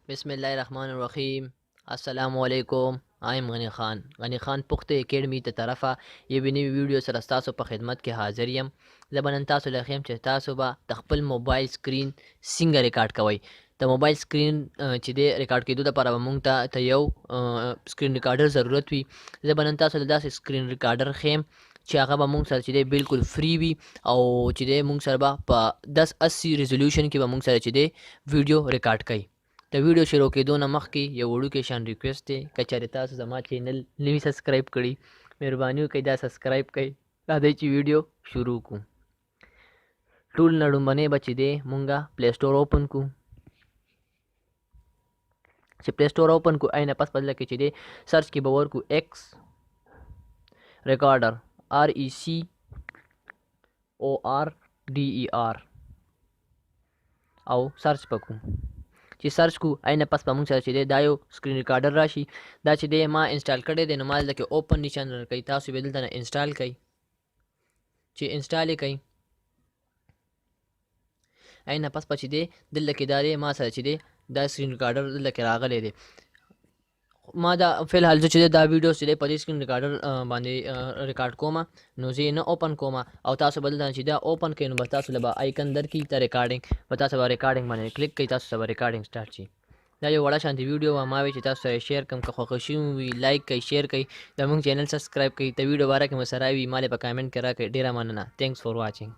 बिस्मिल्लाहिर्रहमानिर्रहीम। अस्सलामुअलैकुम। I am Ghani खान पुख्ते एकेडमी त तरफ़ा ये भी नई वीडियो सर तासु पर खिदमत के हाज़िर यम। ज़बनन तासु लखीम चे तासु बा तखपल मोबाइल स्क्रीन सिंग रिकॉर्ड कवई त मोबाइल स्क्रीन ची दे रिकॉर्ड की दो पर मुंग ता यव स्क्रीन रिकॉर्डर ज़रूरत हुई। ज़बनन तासु लदा स्क्रीन रिकॉर्डर खेम चागा बा मुंग सर चिदे बिल्कुल फ्री भी और चिदे मुंग सर बा 1080 रेजोल्यूशन की बा मुंग सर चिदे वीडियो रिकॉर्ड कई। त वीडियो शुरू केदो न मखकि यو وړوکی شان ریکویسټ دی که چېرې تاسو زما چینل نوي سبسکرایب کړي مهرباني وکړئ دا سبسکرایب کړئ. راځئ چې ویډیو شروع کړو. ټول نه لومړنی به چې دی مونږه پلی سټور اوپن کړو. چې پلی سټور اوپن کړو اینه پس بدله کې چې دی سرچ کې به ورکړو ایکس ریکارډر RECORDER او سرچ پکو. چې سرچ کو اینه پس په مونږ سره چې دی دا یو سکرین ریکارډر راشي. دا چې دی ما انسټال کړی دی نو ما دلته کې اوپن نشان درکوي. تاسو به دلته نه انسټال کوئ. چې انسټال یې کوئ اینه پس چې دی دلته کې دا دی ما سره چې دی دا سکرین ریکارډر دلته کې راغلی دی. ما دا فلحال زه چې دا ویډیو چې دی په دې سکرین ریکارډر باندې ریکارډ کوم نو زه یې نه اوپن کوم او تاسو به دلته چې دا اوپن کړئ نو بس تاسو له به آیکن درکړي ته ریکارډینګ به تاسو به ریکارډینګ باندې کلیک کوئ. تاسو به ریکارډینګ سټارټ شي. دا یو وړه شانتي ویډیو وه ما وی چې تاسو سره شیر کړم. که خوښه شوي وي لایک کوئ شیر کوئ زموږ چینل سبسکرایب کوئ. د ویډیو باره کې مو سره وي ما په کامنټ کې راکړئ. ډېره مننه. تھینکس فار واچینګ.